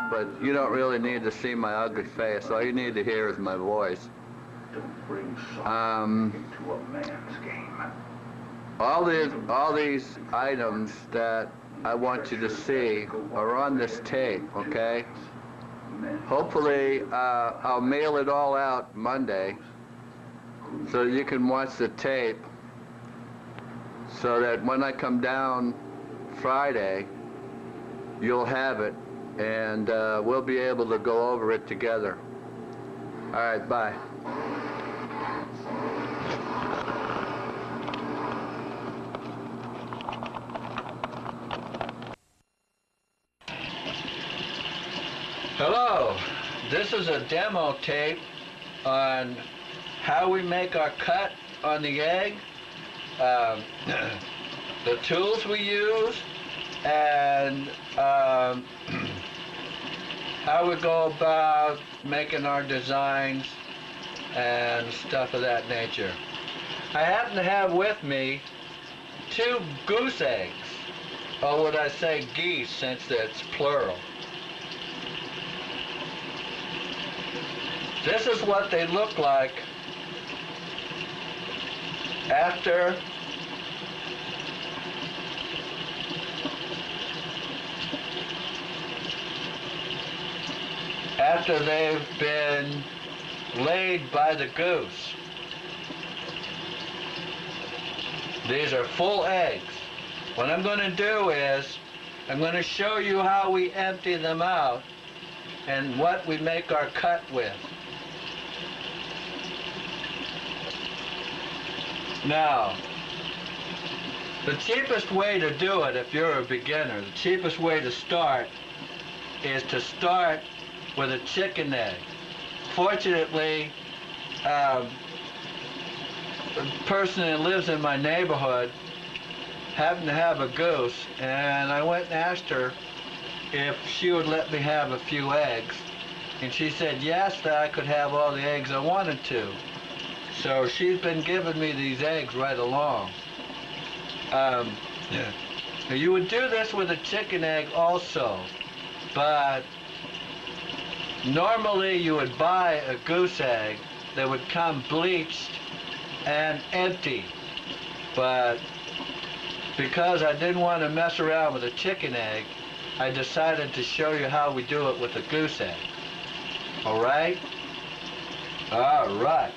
but you don't really need to see my ugly face. All you need to hear is my voice. Don't bring sorrow into a man's game. All these items that I want you to see are on this tape, okay? Hopefully, I'll mail it all out Monday so you can watch the tape, so that when I come down Friday, you'll have it, and we'll be able to go over it together. All right, bye. Hello, this is a demo tape on how we make our cut on the egg, the tools we use, and how we go about making our designs and stuff of that nature. I happen to have with me 2 goose eggs, or would I say geese since it's plural. This is what they look like after they've been laid by the goose. These are full eggs. What I'm going to do is I'm going to show you how we empty them out and what we make our cut with. Now, the cheapest way to do it if you're a beginner, the cheapest way to start is to start with a chicken egg. Fortunately, the person that lives in my neighborhood happened to have a goose, and I went and asked her if she would let me have a few eggs, and she said yes, that I could have all the eggs I wanted to. So she's been giving me these eggs right along. You would do this with a chicken egg also, but normally you would buy a goose egg that would come bleached and empty. But because I didn't want to mess around with a chicken egg, I decided to show you how we do it with a goose egg. All right? All right.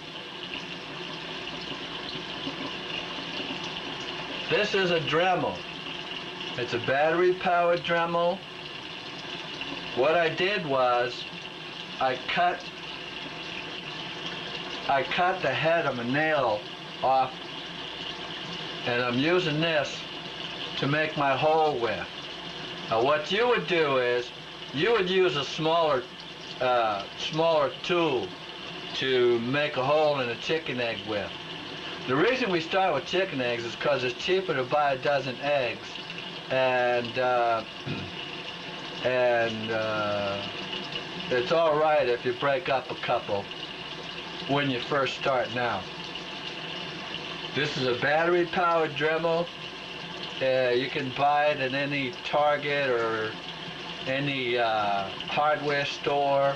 This is a Dremel. It's a battery-powered Dremel. What I did was I cut the head of a nail off, and I'm using this to make my hole with. Now what you would do is you would use a smaller tool to make a hole in a chicken egg with. The reason we start with chicken eggs is because it's cheaper to buy a dozen eggs, and it's all right if you break up a couple when you first start now. This is a battery-powered Dremel. You can buy it at any Target or any hardware store.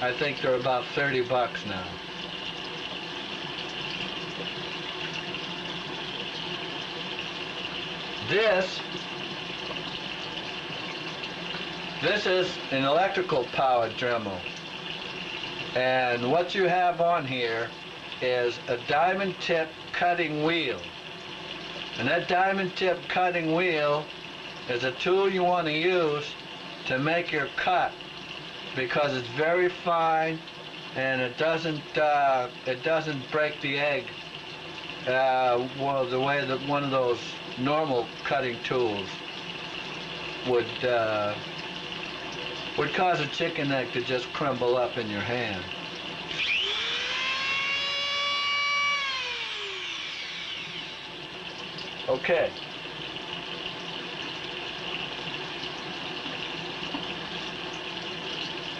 I think they're about 30 bucks now. This is an electrical powered Dremel, and what you have on here is a diamond tip cutting wheel, and that diamond tip cutting wheel is a tool you want to use to make your cut, because it's very fine and it doesn't break the egg well, the way that one of those normal cutting tools would cause a chicken egg to just crumble up in your hand. Okay.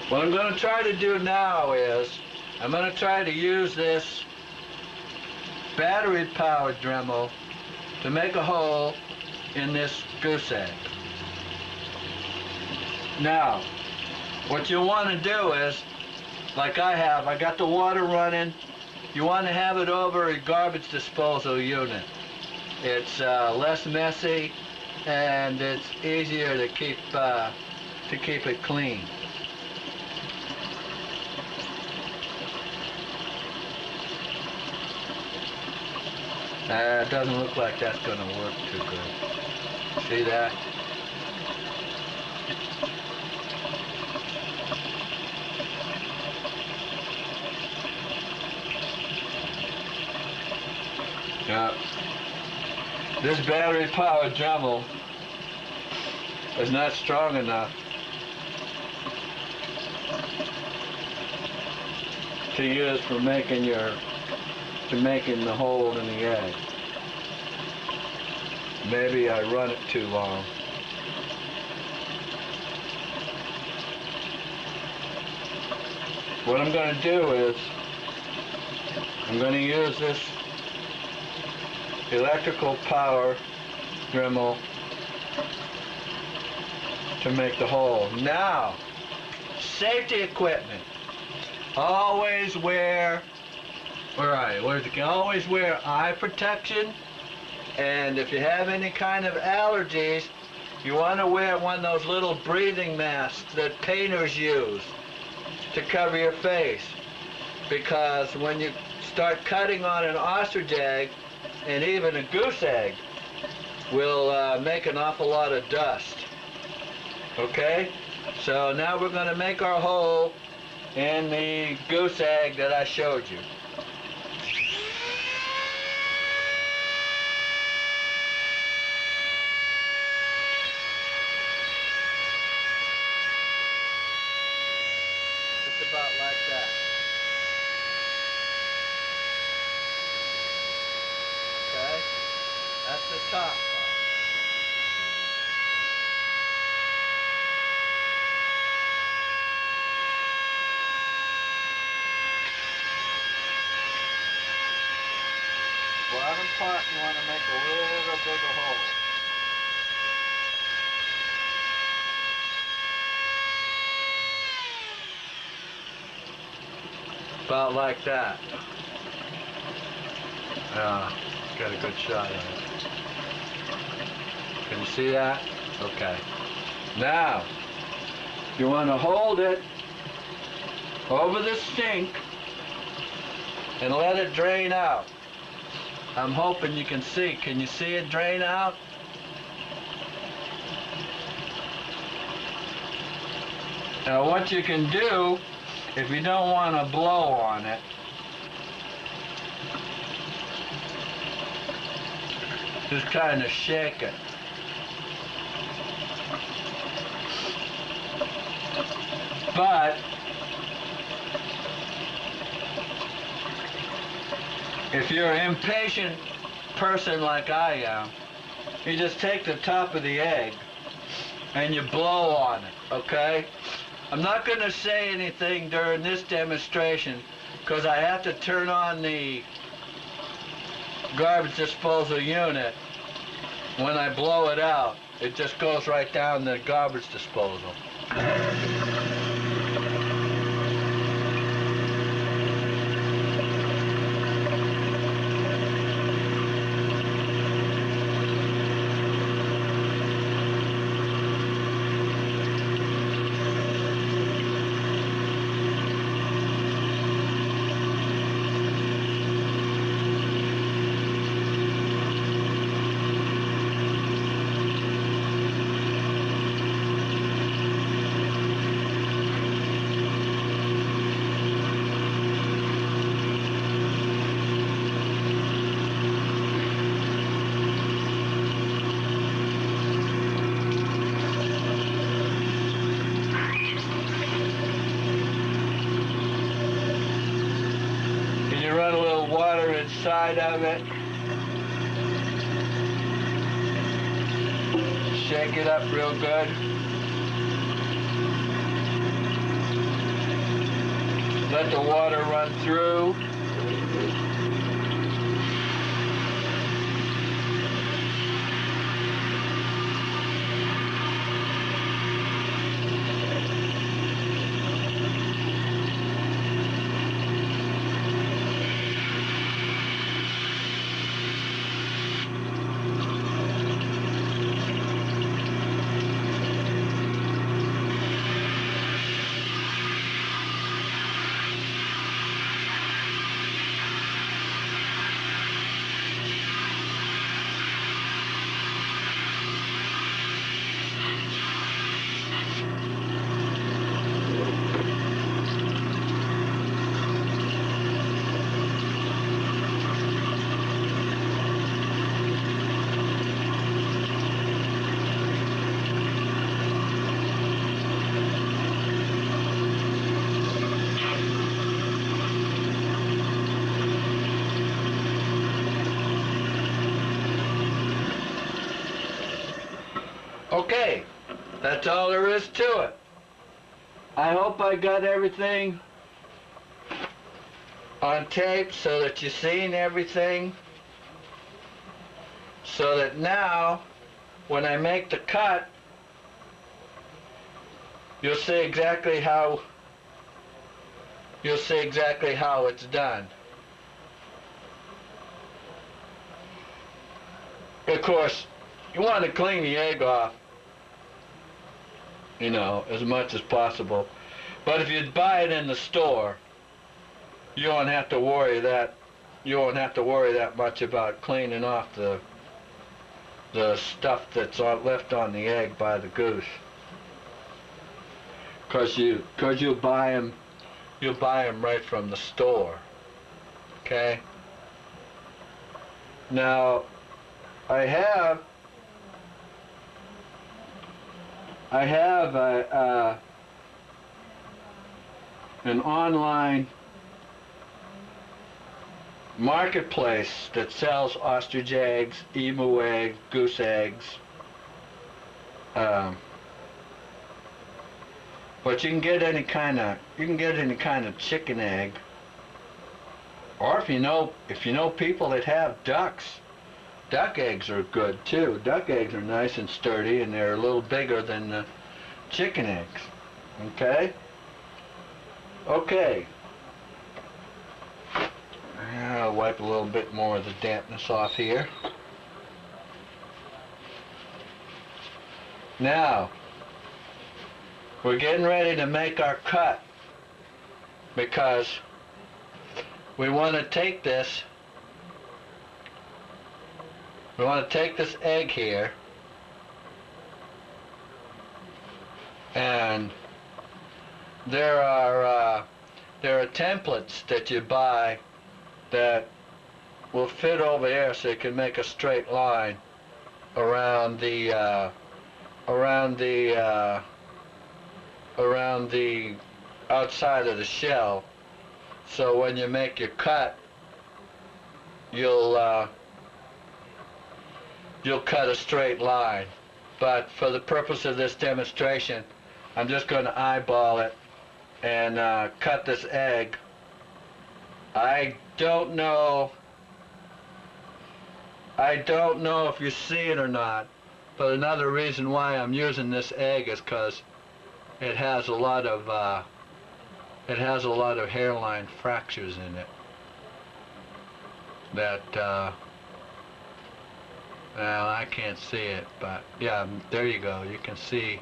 What I'm going to try to do now is I'm going to try to use this battery-powered Dremel to make a hole in this goose egg. Now, What you want to do is, like I got the water running. You want to have it over a garbage disposal unit. It's less messy and it's easier to keep it clean. It doesn't look like that's going to work too good. See that? Yeah. This battery-powered Dremel is not strong enough to use for making the hole in the egg. Maybe I run it too long. What I'm going to do is I'm going to use this electrical power Dremel to make the hole. Now, safety equipment. Always wear, always wear eye protection, and if you have any kind of allergies, you want to wear one of those little breathing masks that painters use to cover your face, because when you start cutting on an ostrich egg, and even a goose egg will make an awful lot of dust. Okay? So now we're going to make our hole in the goose egg that I showed you. Just about like that. Okay? That's the top part. Bottom part, you want to make a little bigger hole. About like that. Got a good shot of it. Can you see that? Okay. Now, you want to hold it over the sink and let it drain out. I'm hoping you can see. Can you see it drain out? Now what you can do, if you don't want to blow on it, just kind of shake it. But if you're an impatient person like I am, you just take the top of the egg and you blow on it, okay? I'm not going to say anything during this demonstration because I have to turn on the garbage disposal unit. When I blow it out, it just goes right down the garbage disposal. Run a little water inside of it. Shake it up real good. Let the water run through. Okay, that's all there is to it. I hope I got everything on tape so that you've seen everything, so that now when I make the cut, you'll see exactly how it's done. Of course, you want to clean the egg off, you know, as much as possible. But if you buy it in the store, you won't have to worry that much about cleaning off the stuff that's left on the egg by the goose. Cause you'll buy them right from the store. Okay. Now, I have an online marketplace that sells ostrich eggs, emu eggs, goose eggs. But you can get any kind of chicken egg. Or if you know people that have ducks, duck eggs are good too. Duck eggs are nice and sturdy, and they're a little bigger than the chicken eggs. Okay? Okay. I'll wipe a little bit more of the dampness off here. Now, we're getting ready to make our cut, because we want to take this egg here, and there are templates that you buy that will fit over here, so you can make a straight line around the outside of the shell. So when you make your cut, you'll cut a straight line. But for the purpose of this demonstration, I'm just going to eyeball it and cut this egg. I don't know if you see it or not, but another reason why I'm using this egg is because it has a lot of hairline fractures in it that well, I can't see it, but yeah, there you go. You can see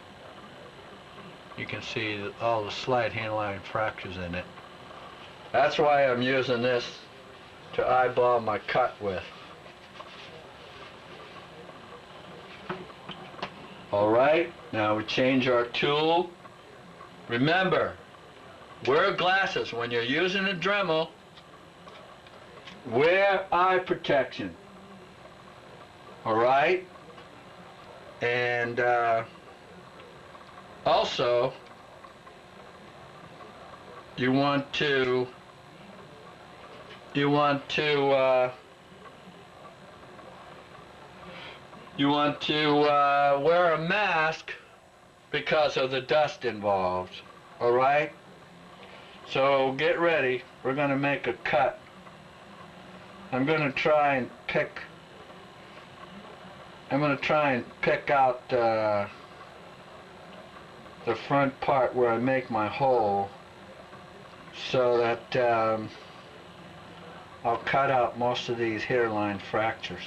all the slight hairline fractures in it. That's why I'm using this to eyeball my cut with. All right, now we change our tool. Remember, wear glasses when you're using a Dremel. Wear eye protection. All right, and also you want to wear a mask because of the dust involved. All right, so get ready. We're going to make a cut. I'm going to try and pick out the front part where I make my hole, so that I'll cut out most of these hairline fractures.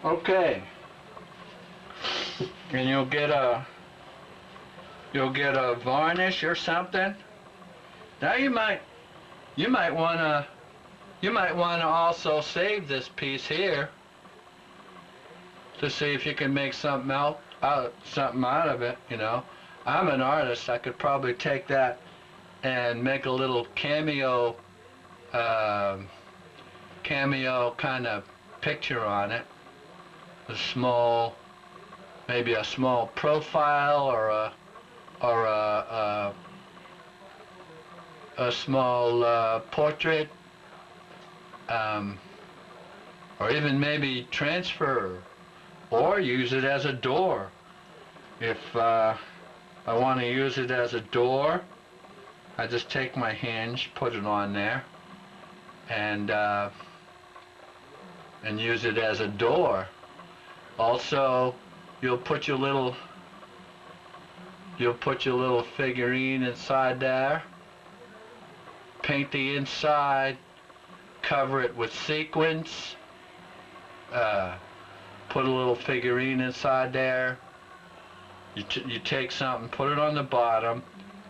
Okay. And you'll get a varnish or something. Now you might wanna also save this piece here to see if you can make something out of it, you know. I'm an artist. I could probably take that and make a little cameo kind of picture on it. Maybe a small profile or a small portrait, or even maybe transfer or use it as a door. If I want to use it as a door, I just take my hinge, put it on there, and use it as a door. Also, you'll put your little figurine inside there, paint the inside, cover it with sequins, put a little figurine inside there. You take something, put it on the bottom,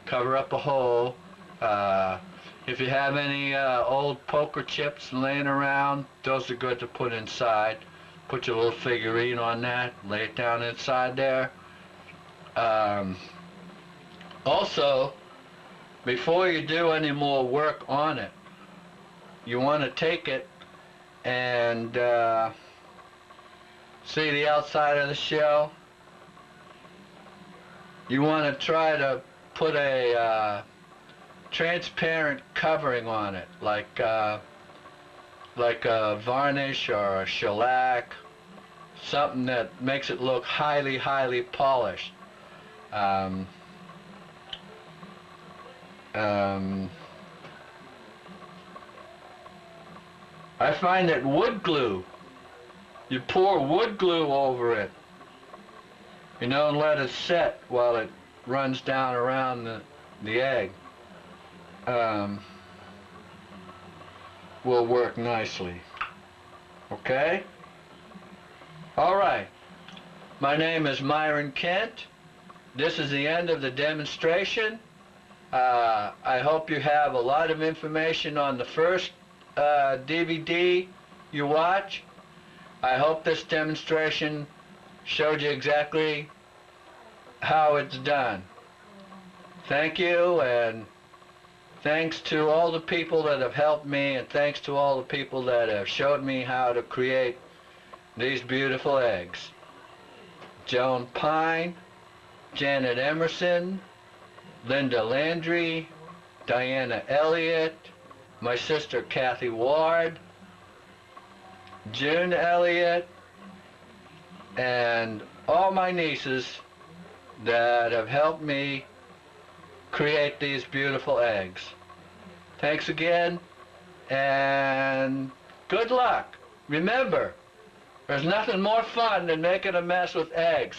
cover up a hole. If you have any old poker chips laying around, those are good to put inside. Put your little figurine on that, lay it down inside there. Also, before you do any more work on it, you want to take it and see the outside of the shell. You want to try to put a transparent covering on it, like a varnish or a shellac, something that makes it look highly, highly polished. I find that wood glue, you pour wood glue over it, you know, and let it set while it runs down around the egg. Will work nicely. Okay? All right. My name is Myron Kent. This is the end of the demonstration. I hope you have a lot of information on the first DVD you watch. I hope this demonstration showed you exactly how it's done. Thank you, and thanks to all the people that have helped me, and thanks to all the people that have showed me how to create these beautiful eggs. Joan Pine, Janet Emerson, Linda Landry, Diana Elliott, my sister Kathy Ward, June Elliott, and all my nieces that have helped me create these beautiful eggs. Thanks again, and good luck. Remember, there's nothing more fun than making a mess with eggs.